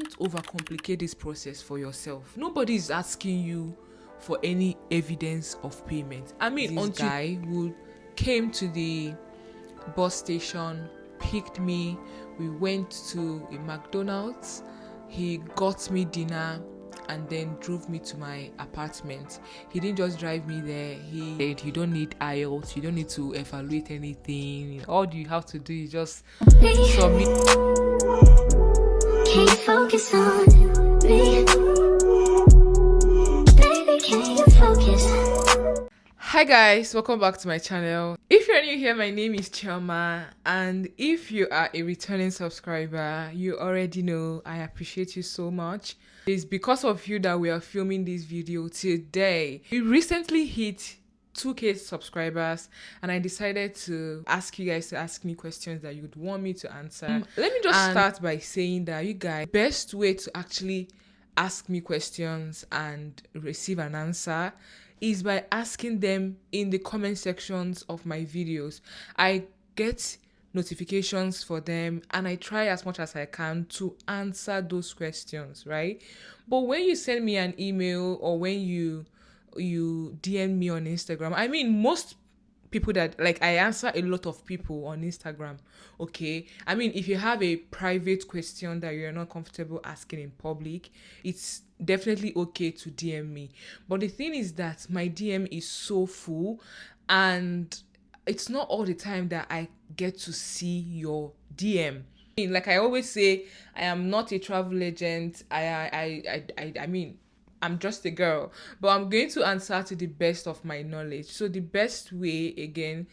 don't overcomplicate this process for yourself. Nobody is asking you for any evidence of payment. I mean, this guy who came to the bus station, picked me, we went to a McDonald's, he got me dinner, and then drove me to my apartment. He didn't just drive me there. He said, you don't need IELTS, you don't need to evaluate anything. All you have to do is just submit. Can you focus on me? Baby, can you focus? Hi guys, welcome back to my channel. If you're new here, my name is Chioma, and if you are a returning subscriber, you already know I appreciate you so much. It's because of you that we are filming this video today. We recently hit 2K subscribers, and I decided to ask you guys to ask me questions that you'd want me to answer. Let me just start by saying that you guys, the best way to actually ask me questions and receive an answer is by asking them in the comment sections of my videos. I get notifications for them and I try as much as I can to answer those questions, right? But when you send me an email or when you DM me on Instagram, I mean, most people that, like, I answer a lot of people on Instagram, okay? I mean, if you have a private question that you're not comfortable asking in public, it's definitely okay to DM me. But the thing is that my DM is so full, and it's not all the time that I get to see your DM. I mean, like I always say, I am not a travel agent. I mean, I'm just a girl, but I'm going to answer to the best of my knowledge. So the best way, again,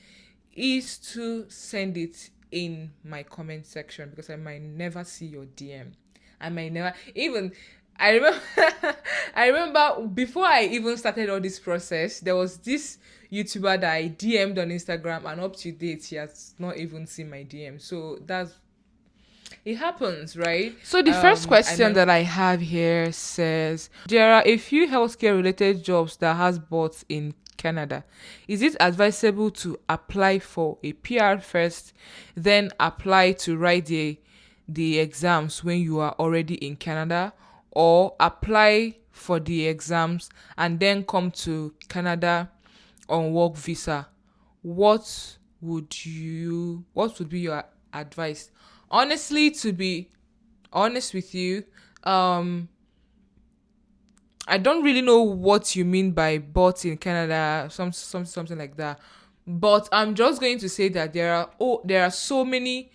is to send it in my comment section, because I might never see your DM. I might never even. I remember before I even started all this process, there was this YouTuber that I DM'd on Instagram, and up to date, he has not even seen my DM. So it happens, right? So the first question that I have here says, there are a few healthcare related jobs that has bots in Canada. Is it advisable to apply for a PR first, then apply to write the exams when you are already in Canada, or apply for the exams and then come to Canada on work visa? What would be your advice? Honestly, to be honest with you, I don't really know what you mean by bots in Canada, something like that. But I'm just going to say that there are so many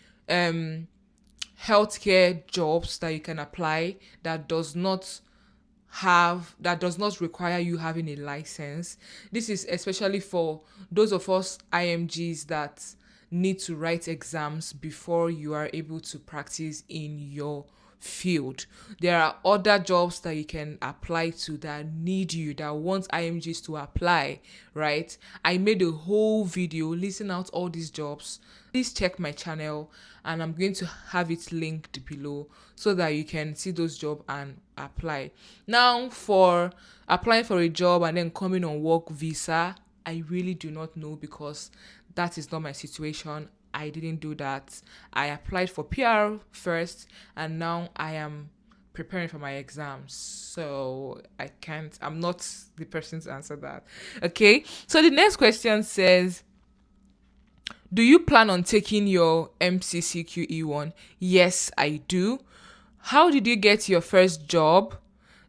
healthcare jobs that you can apply that does not require you having a license. This is especially for those of us IMGs that need to write exams before you are able to practice in your field. There are other jobs that you can apply to that need you, that want IMGs to apply, right? I made a whole video listing out all these jobs. Please check my channel, and I'm going to have it linked below so that you can see those jobs and apply. Now, for applying for a job and then coming on work visa, I really do not know, because that is not my situation. I didn't do that. I applied for PR first, and now I am preparing for my exams. So I'm not the person to answer that. Okay. So the next question says, do you plan on taking your MCCQE1? Yes, I do. How did you get your first job?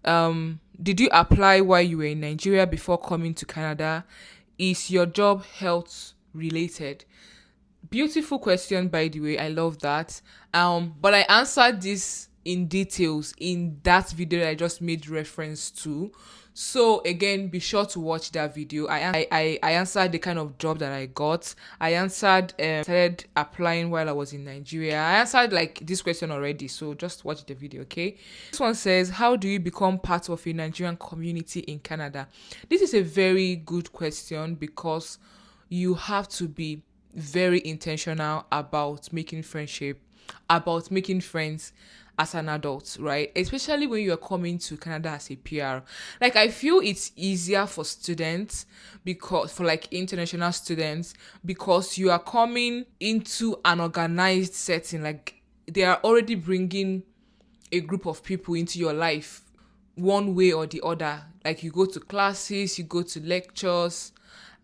Did you apply while you were in Nigeria before coming to Canada? Is your job health related? Beautiful question, by the way. I love that. But I answered this in details in that video that I just made reference to. So again, be sure to watch that video. I answered the kind of job that I got. I answered started applying while I was in Nigeria. I answered like this question already, so just watch the video, okay? This one says, how do you become part of a Nigerian community in Canada? This is a very good question, because you have to be very intentional about making friendship, about making friends as an adult, right? Especially when you are coming to Canada as a PR. Like, I feel it's easier for students, because for like international students, because you are coming into an organized setting. Like, they are already bringing a group of people into your life one way or the other. Like you go to classes, you go to lectures.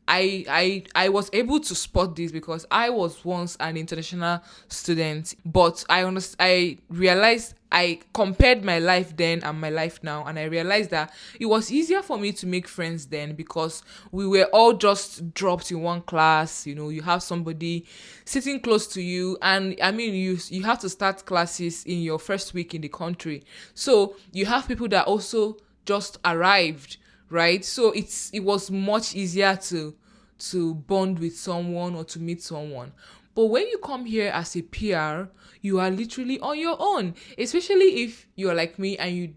I was able to spot this because I was once an international student, but I realized, I compared my life then and my life now, and I realized that it was easier for me to make friends then because we were all just dropped in one class. You have somebody sitting close to you, and I mean, you have to start classes in your first week in the country, so you have people that also just arrived, right? So it was much easier to bond with someone or to meet someone. But when you come here as a PR, you are literally on your own, especially if you're like me and you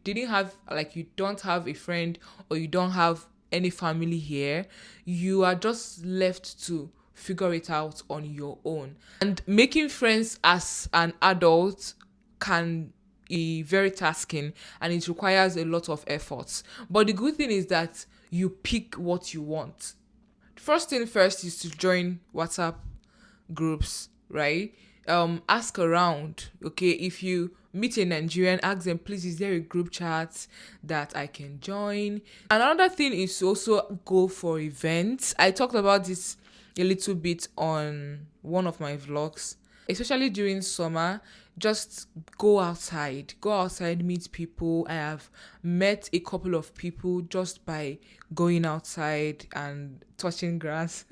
don't have a friend or you don't have any family here. You are just left to figure it out on your own. And making friends as an adult can be very tasking, and it requires a lot of effort. But the good thing is that you pick what you want. First thing first is to join WhatsApp groups, right? Ask around. Okay, if you meet a Nigerian, ask them, please, is there a group chat that I can join? Another thing is to also go for events. I talked about this a little bit on one of my vlogs, especially during summer. Just go outside, meet people. I have met a couple of people just by going outside and touching grass.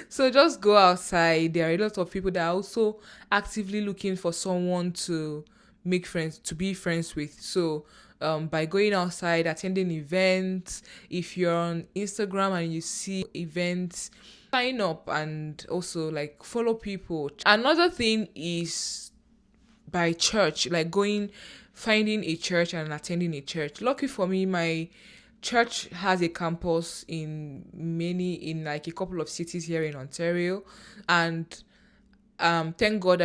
So just go outside. There are a lot of people that are also actively looking for someone to make friends, to be friends with. So by going outside, attending events, if you're on Instagram and you see events, sign up and also like follow people. Another thing is by church, like finding a church and attending a church. Lucky for me, my church has a campus in like a couple of cities here in Ontario, and thank God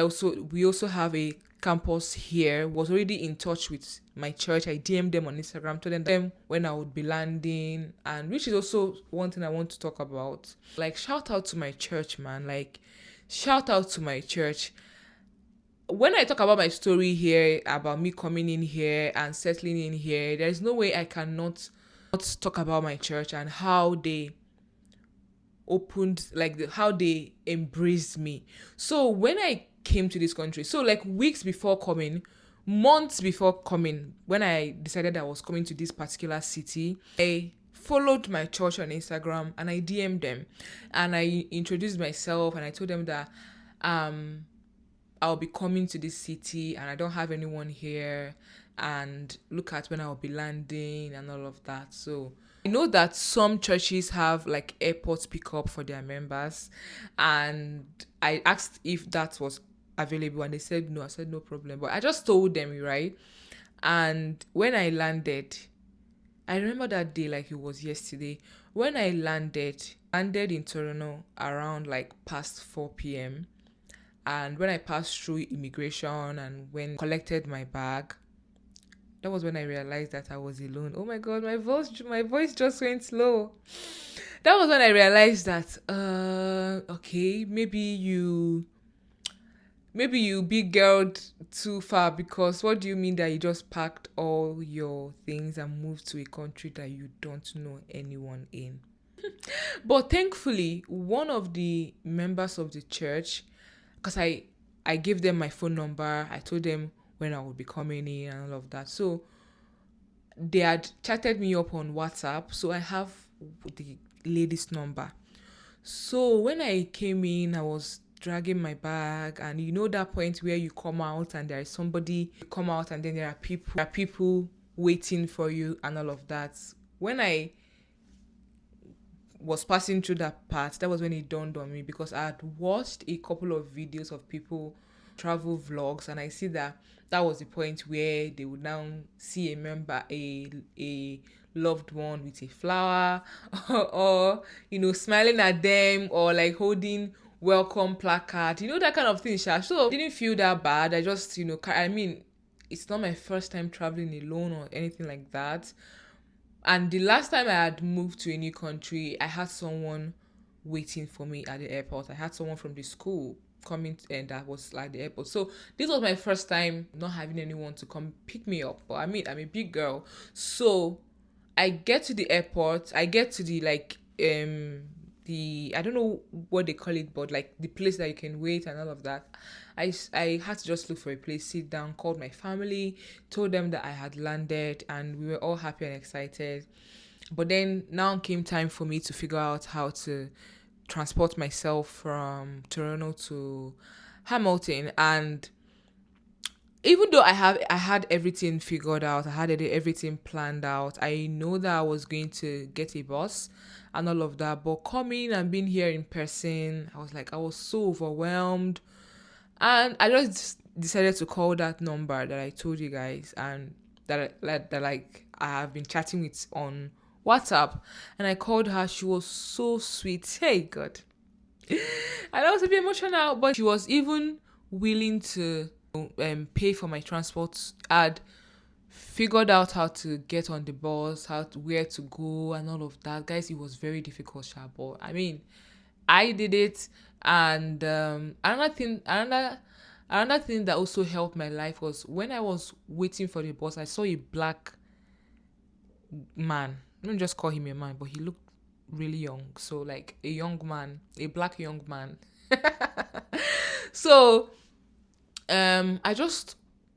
we also have a campus here. Was already in touch with my church. I DM'd them on Instagram, told them when I would be landing, and which is also one thing I want to talk about. Like, shout out to my church, man. Like, shout out to my church. When I talk about my story here, about me coming in here and settling in here, there's no way I cannot not talk about my church and how they opened, how they embraced me. So when I came to this country, so like months before coming, when I decided I was coming to this particular city, I followed my church on Instagram and I DM'd them and I introduced myself and I told them that I'll be coming to this city and I don't have anyone here, and look at when I'll be landing and all of that. So I know that some churches have like airport pickup for their members, and I asked if that was available and they said no. I said no problem, but I just told them, right? And when I landed, I remember that day like it was yesterday. When I landed in Toronto around like past 4 p.m. And when I passed through immigration and when collected my bag, that was when I realized that I was alone. Oh my God, my voice just went low. That was when I realized that, okay, maybe you big girl too far, because what do you mean that you just packed all your things and moved to a country that you don't know anyone in? But thankfully, one of the members of the church, because I gave them my phone number, I told them when I would be coming in and all of that. So they had chatted me up on WhatsApp, so I have the lady's number. So when I came in, I was dragging my bag, and you know that point where you come out and there is somebody, you come out and then there are people waiting for you and all of that. When I was passing through that part, that was when it dawned on me, because I had watched a couple of videos of people travel vlogs, and I see that was the point where they would now see a member, a loved one with a flower or smiling at them, or like holding welcome placard, that kind of thing. So I didn't feel that bad. I just I mean, it's not my first time traveling alone or anything like that. And the last time I had moved to a new country, I had someone waiting for me at the airport. I had someone from the school coming, and that was like the airport. So this was my first time not having anyone to come pick me up. But I mean, I'm a big girl, so I get to the airport. I get to the the, I don't know what they call it, but like the place that you can wait and all of that. I had to just look for a place, sit down, called my family, told them that I had landed, and we were all happy and excited. But then now came time for me to figure out how to transport myself from Toronto to Hamilton. And even though I had everything figured out, I had everything planned out, I know that I was going to get a bus and all of that. But coming and being here in person, I was so overwhelmed. And I just decided to call that number that I told you guys, and I have been chatting with on WhatsApp. And I called her. She was so sweet. Hey God. And I was a bit emotional, but she was even willing to pay for my transport. I'd figured out how to get on the bus, where to go, and all of that. Guys, it was very difficult, sha, but I mean, I did it. And another thing that also helped my life was when I was waiting for the bus, I saw a black man. Let me just call him a man, but he looked really young. So like a young man, a black young man. So I just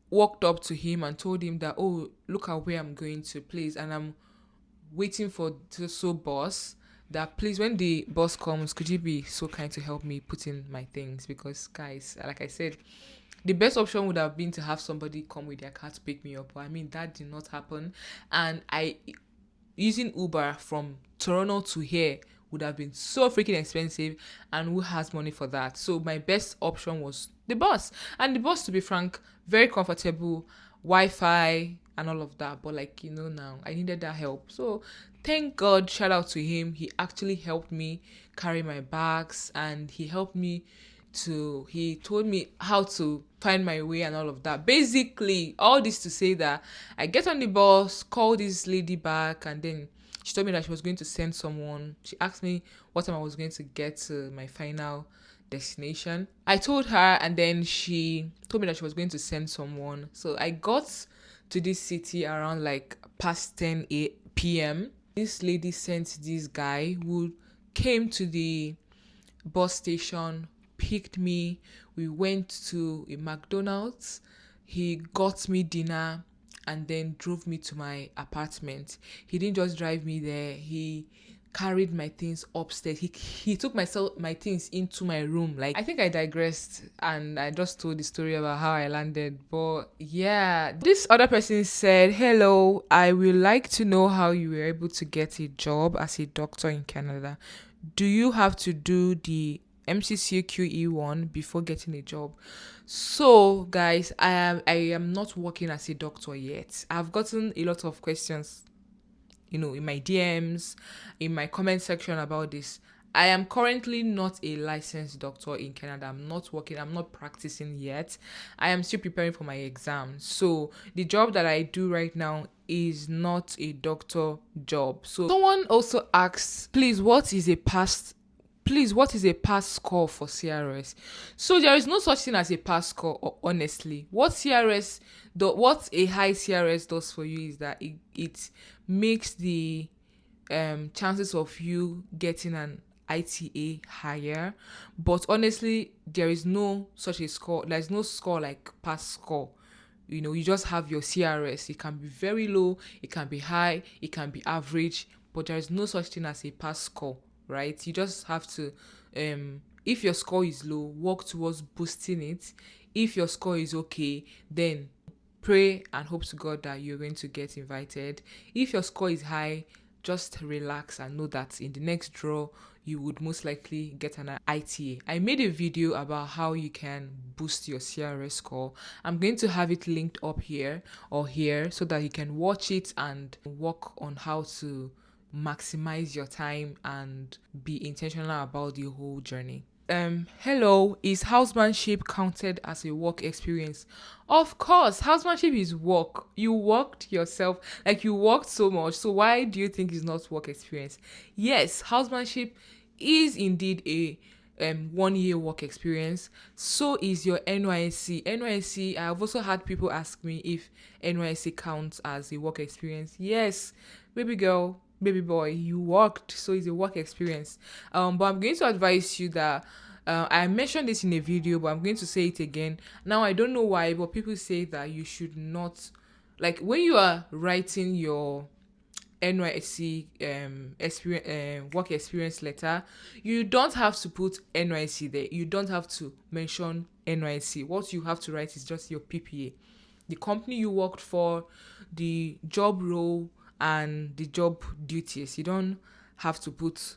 walked up to him and told him that, oh, look at where I'm going to, please, and I'm waiting for the bus. That please, when the bus comes, could you be so kind to help me put in my things? Because guys, like I said, the best option would have been to have somebody come with their car to pick me up. But I mean, that did not happen. And using Uber from Toronto to here would have been so freaking expensive, and who has money for that? So my best option was the bus. And the bus, to be frank, very comfortable, Wi-Fi and all of that. But like, now I needed that help. So thank God, shout out to him. He actually helped me carry my bags, and he told me how to find my way and all of that. Basically, all this to say that I get on the bus, call this lady back, and then she told me that she was going to send someone. She asked me what time I was going to get to my final destination. I told her, and then she told me that she was going to send someone. So I got to this city around like past 10 p.m. This lady sent this guy who came to the bus station, picked me. We went to a McDonald's. He got me dinner and then drove me to my apartment. He didn't just drive me there. He carried my things upstairs. He took my things into my room. Like, I think I digressed and I just told the story about how I landed. But yeah, this other person said, hello, I would like to know how you were able to get a job as a doctor in Canada. Do you have to do the MCCQE one before getting a job? So guys, I am not working as a doctor yet. I've gotten a lot of questions, in my DMs, in my comment section about this. I am currently not a licensed doctor in Canada. I'm not working. I'm not practicing yet. I am still preparing for my exams. So the job that I do right now is not a doctor job. So someone also asks, please, what is a pass score for CRS? So there is no such thing as a pass score, honestly. What a high CRS does for you is that it makes the chances of you getting an ITA higher. But honestly, there is no such a score. There's no score like pass score. You just have your CRS. It can be very low, it can be high, it can be average, but there is no such thing as a pass score. Right? You just have to, if your score is low, work towards boosting it. If your score is okay, then pray and hope to God that you're going to get invited. If your score is high, just relax and know that in the next draw, you would most likely get an ITA. I made a video about how you can boost your CRS score. I'm going to have it linked up here or here so that you can watch it and work on how to maximize your time and be intentional about the whole journey. Hello, is housemanship counted as a work experience? Of course, housemanship is work. You worked yourself, like you worked so much. So why do you think it's not work experience? Yes, housemanship is indeed a 1 year work experience. So is your NYSC. NYSC, I've also had people ask me if NYSC counts as a work experience. Yes, baby girl, baby boy, you worked, so it's a work experience. But I'm going to advise you that I mentioned this in a video, but I'm going to say it again. Now, I don't know why, but people say that you should not, like, when you are writing your NYSC experience, work experience letter, you don't have to put NYSC there. You don't have to mention NYSC. What you have to write is just your PPA, the company you worked for, the job role, and the job duties. You don't have to put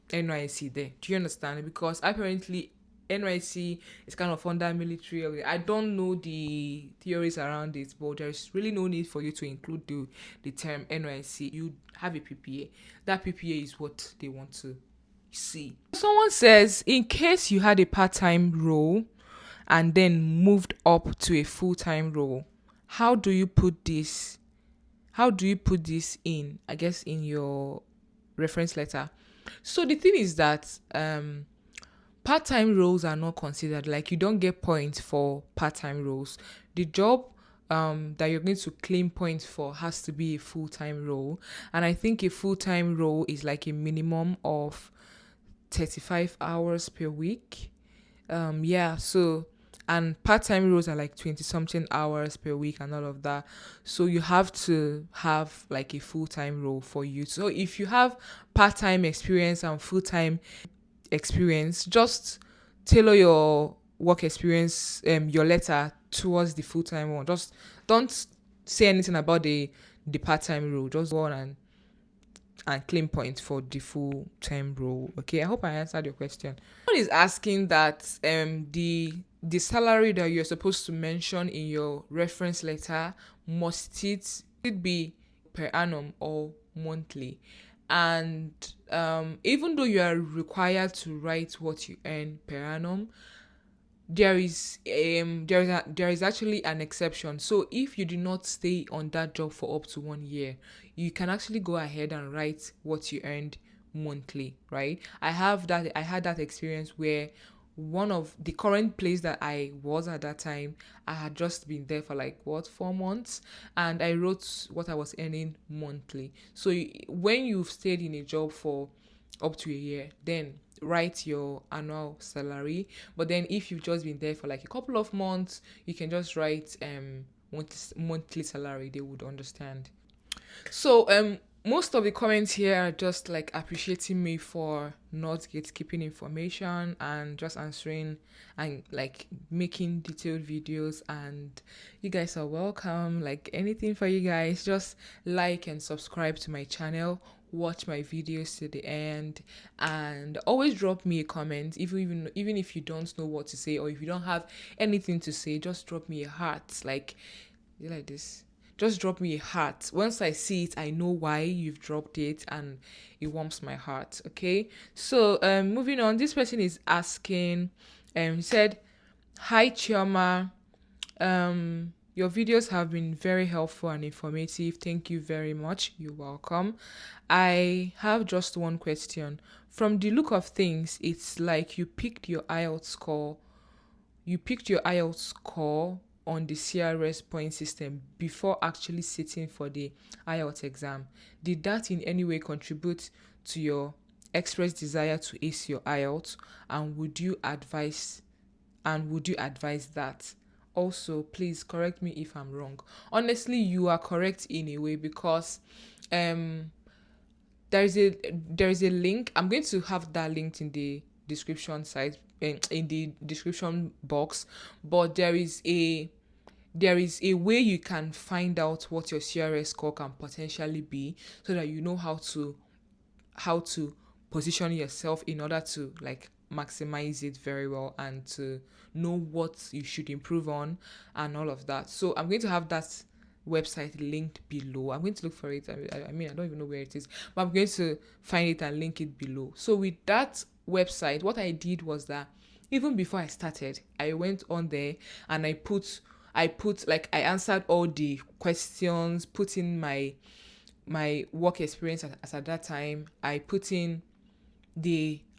NYSC there. Do you understand? Because apparently NYSC is kind of under military. I don't know the theories around it, but there's really no need for you to include the term NYSC. You have a PPA. That PPA is what they want to see. Someone says, in case you had a part-time role and then moved up to a full-time role, how do you put this? How do you put this in? I guess in your reference letter. So the thing is that part-time roles are not considered. Like, you don't get points for part-time roles. The job that you're going to claim points for has to be a full-time role, and I think a full-time role is like a minimum of 35 hours per week. So, and part-time roles are like 20 something hours per week and all of that. So you have to have like a full-time role for you. So if you have part-time experience and full-time experience, just tailor your work experience, your letter towards the full-time one. Just don't say anything about the part-time role. Just go on and claim points for the full-time role. Okay, I hope I answered your question. Someone is asking that the salary that you're supposed to mention in your reference letter, must it be per annum or monthly? And even though you are required to write what you earn per annum, there is actually an exception. So if you do not stay on that job for up to 1 year, you can actually go ahead and write what you earned monthly, right? I had that experience where one of the current place that I was at that time, I had just been there for like 4 months, and I wrote what I was earning monthly. So when you've stayed in a job for up to a year, then write your annual salary. But then if you've just been there for like a couple of months, you can just write monthly salary. They would understand. So most of the comments here are just like appreciating me for not gatekeeping information and just answering and like making detailed videos, and you guys are welcome. Like, anything for you guys, just like and subscribe to my channel, watch my videos to the end, and always drop me a comment. Even if you don't know what to say, or if you don't have anything to say, just drop me a heart. Like this, just drop me a heart. Once I see it, I know why you've dropped it, and it warms my heart. Okay, so moving on. This person is asking, he said, hi Chioma, your videos have been very helpful and informative. Thank you very much. You're welcome. I have just one question. From the look of things, it's like you picked your IELTS score on the CRS point system before actually sitting for the IELTS exam. Did that in any way contribute to your express desire to ace your IELTS? And would you advise that? Also, please correct me if I'm wrong. Honestly, you are correct in a way, because there is a link. I'm going to have that linked in the description site, in the description box, but there is a way you can find out what your CRS score can potentially be, so that you know how to position yourself in order to like maximize it very well, and to know what you should improve on and all of that. So I'm going to have that website linked below. I'm going to look for it. I mean, I don't even know where it is, but I'm going to find it and link it below. So with that website, what I did was that even before I started, I went on there and I answered all the questions, put in my work experience as at that time. I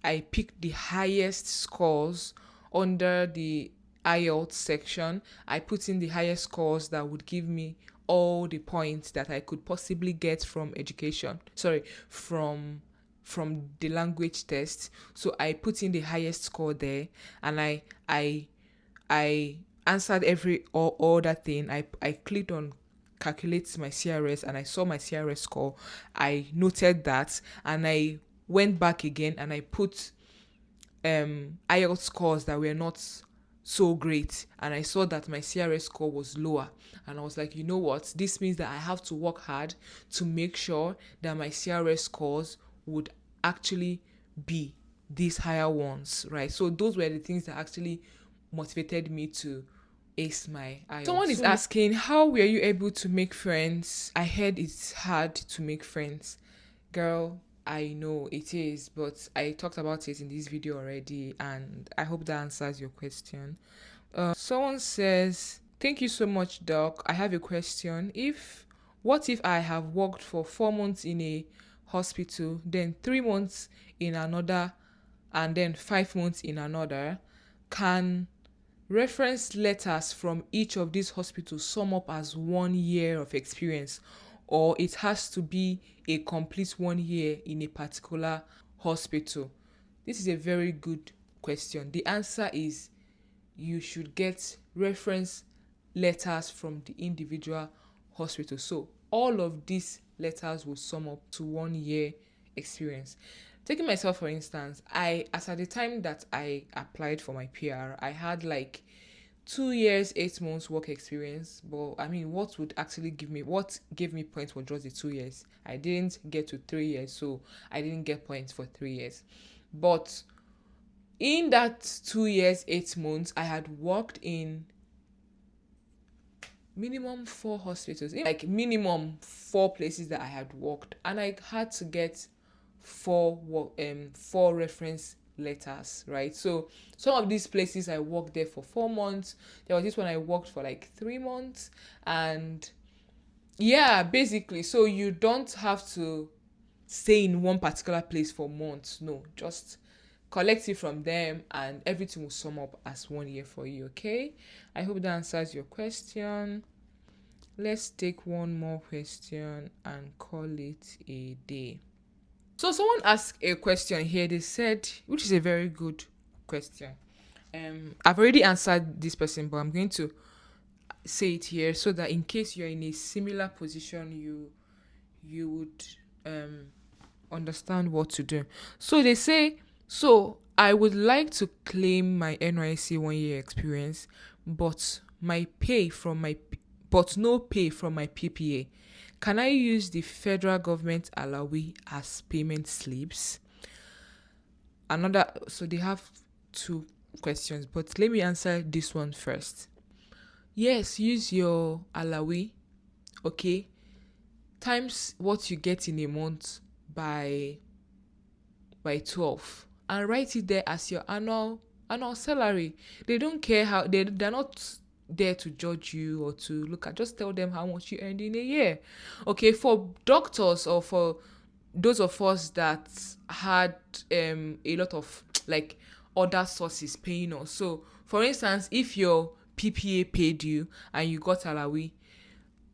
I picked the highest scores under the IELTS section. I put in the highest scores that would give me all the points that I could possibly get from education. Sorry, from the language test. So I put in the highest score there, and I answered every other thing. I clicked on calculate my CRS, and I saw my CRS score. I noted that, and I went back again and I put IELTS scores that were not so great, and I saw that my CRS score was lower, and I was like, you know what, this means that I have to work hard to make sure that my CRS scores would actually be these higher ones, right? So those were the things that actually motivated me to ace my IELTS. Someone is asking, how were you able to make friends? I heard it's hard to make friends. Girl, I know it is, but I talked about it in this video already, and I hope that answers your question. Someone says, thank you so much, Doc. I have a question. What if I have worked for 4 months in a hospital, then 3 months in another, and then 5 months in another? Can reference letters from each of these hospitals sum up as 1 year of experience, or it has to be a complete 1 year in a particular hospital? This is a very good question. The answer is you should get reference letters from the individual hospital. So all of these letters will sum up to 1 year experience. Taking myself for instance, as at the time that I applied for my PR, I had like 2 years, 8 months work experience. But I mean, what gave me points for just the 2 years? I didn't get to 3 years, so I didn't get points for 3 years. But in that 2 years, 8 months, I had worked in minimum 4 hospitals, like minimum 4 places that I had worked, and I had to get 4 reference letters, right? So some of these places I worked there for 4 months. There was this one I worked for like 3 months, and yeah, basically, so you don't have to stay in one particular place for months. No, just collect it from them and everything will sum up as 1 year for you. Okay, I hope that answers your question. Let's take one more question and call it a day. So someone asked a question here. They said, which is a very good question. I've already answered this person, but I'm going to say it here so that in case you're in a similar position, you would understand what to do. So they say, so I would like to claim my NYSC 1 year experience, but no pay from my PPA. Can I use the federal government allowee as payment slips? So they have 2 questions, but let me answer this one first. Yes, use your allowee, okay, times what you get in a month by 12, and write it there as your annual salary. They don't care how they're not there to judge you or to look at. Just tell them how much you earned in a year. Okay, for doctors or for those of us that had a lot of like other sources paying us. So for instance, if your PPA paid you and you got allowee,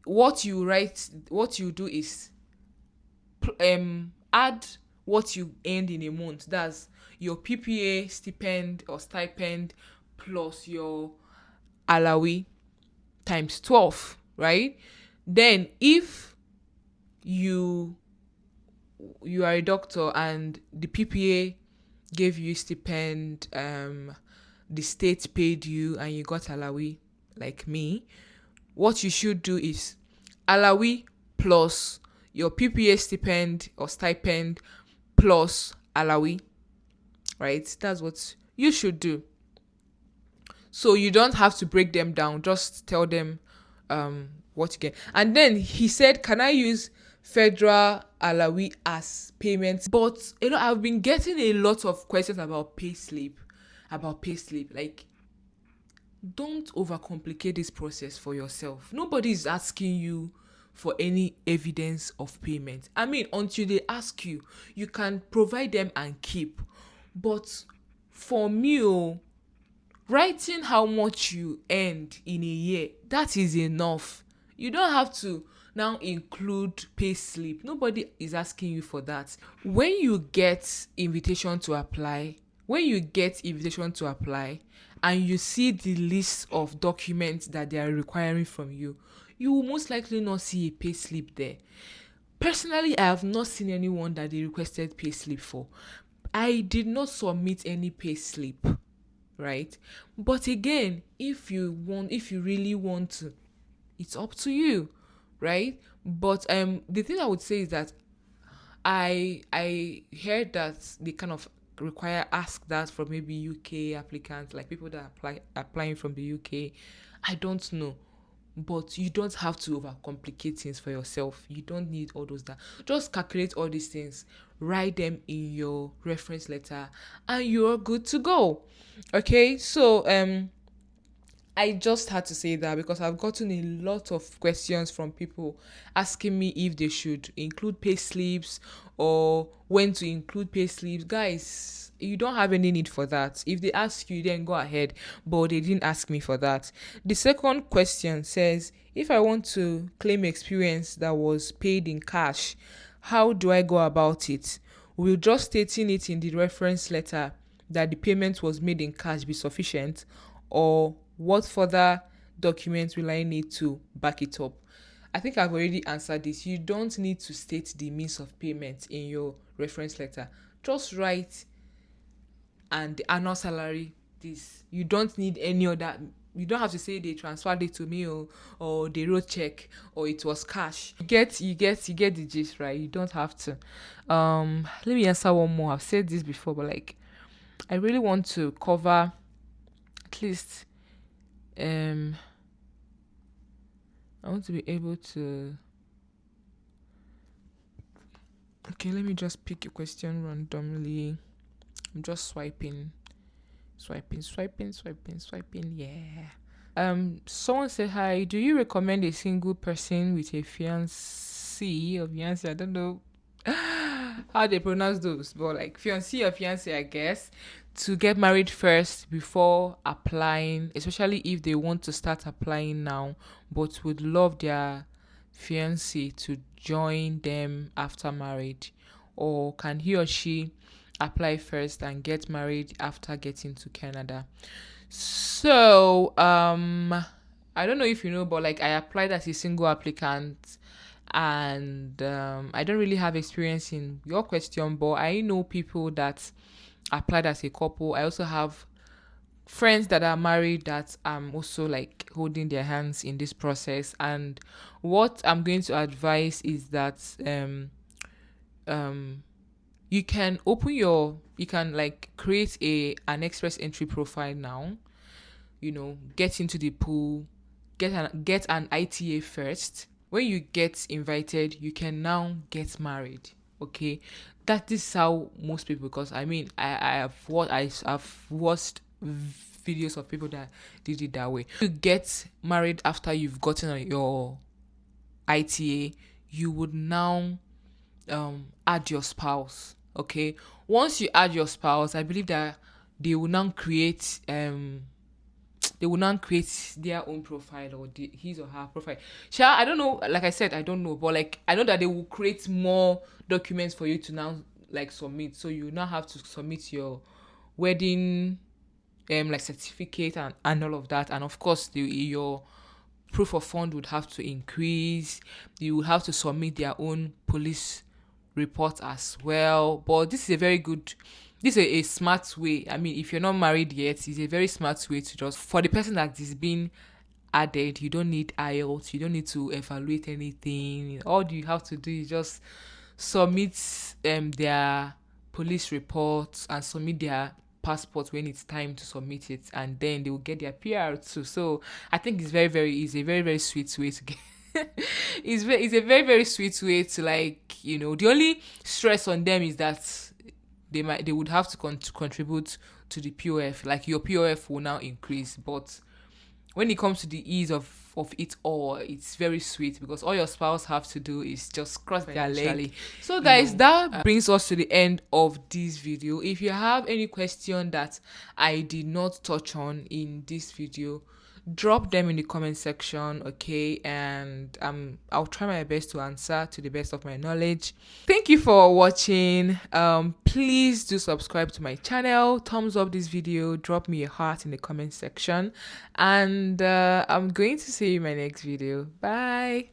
what you do is add what you earned in a month. That's your PPA stipend plus your allowee times 12, right? Then if you are a doctor and the PPA gave you stipend, the state paid you and you got allowee like me, what you should do is allowee plus your PPA stipend plus allowee, right? That's what you should do. So you don't have to break them down. Just tell them what you get. And then he said, can I use federal allowee as payments? But I've been getting a lot of questions about payslip. Like, don't overcomplicate this process for yourself. Nobody is asking you for any evidence of payment. I mean, until they ask you, you can provide them and keep. But for me, writing how much you earned in a year, that is enough. You don't have to now include pay slip. Nobody is asking you for that. When you get invitation to apply, and you see the list of documents that they are requiring from you, you will most likely not see a pay slip there. Personally, I have not seen anyone that they requested pay slip for. I did not submit any pay slip, right? But again, if you really want to, it's up to you, right? But the thing I would say is that I heard that they kind of ask that for maybe UK applicants, like people that applying from the UK. I don't know. But you don't have to overcomplicate things for yourself. You don't need all those that. Just calculate all these things, write them in your reference letter, and you're good to go. Okay, so I just had to say that because I've gotten a lot of questions from people asking me if they should include pay slips or when to include pay slips. Guys, you don't have any need for that. If they ask you, then go ahead. But they didn't ask me for that. The second question says, if I want to claim experience that was paid in cash, how do I go about it? Will just stating it in the reference letter that the payment was made in cash be sufficient, or what further documents will I need to back it up? I think I've already answered this. You don't need to state the means of payment in your reference letter. Just write and the annual salary this. You don't need any other. You don't have to say they transferred it to me or they wrote check or it was cash. You get the gist, right? You don't have to. Let me answer one more. I've said this before, but like I really want to cover at least I want to be able to. Okay, let me just pick a question randomly. I'm just swiping. Yeah. Someone said, hi, do you recommend a single person with a fiancé or fiancé? I don't know how they pronounce those, but like fiancé or fiancé, I guess, to get married first before applying, especially if they want to start applying now, but would love their fiancé to join them after marriage? Or can he or she apply first and get married after getting to Canada? So, I don't know if you know, but like I applied as a single applicant, and I don't really have experience in your question, but I know people that applied as a couple. I also have friends that are married that I'm also like holding their hands in this process. And what I'm going to advise is that you can like create an express entry profile now. Get into the pool, get an ITA first. When you get invited, you can now get married. Okay, that is how most people. Because I've watched videos of people that did it that way. You get married after you've gotten your ITA. You would now add your spouse. Okay, once you add your spouse, I believe that they will now create their own profile or his or her profile. I don't know. Like I said, I don't know, but like I know that they will create more documents for you to now like submit. So you now have to submit your wedding like certificate and all of that, and of course your proof of fund would have to increase. You would have to submit their own police report as well. But this is a smart way. If you're not married yet, it's a very smart way to just, for the person that is being added, you don't need IELTS, you don't need to evaluate anything. All you have to do is just submit their police reports and submit their passport when it's time to submit it, and then they will get their PR too. So I think it's very, very easy, a very, very sweet way to get it's a very, very sweet way to, like, the only stress on them is that they would have to contribute to the POF. Like your POF will now increase, but when it comes to the ease of of it all, it's very sweet because all your spouse have to do is just cross their leg. So guys, that brings us to the end of this video. If you have any question that I did not touch on in this video, drop them in the comment section, okay? And I'll try my best to answer to the best of my knowledge. Thank you for watching. Please do subscribe to my channel, thumbs up this video, drop me a heart in the comment section, and I'm going to see you in my next video. Bye.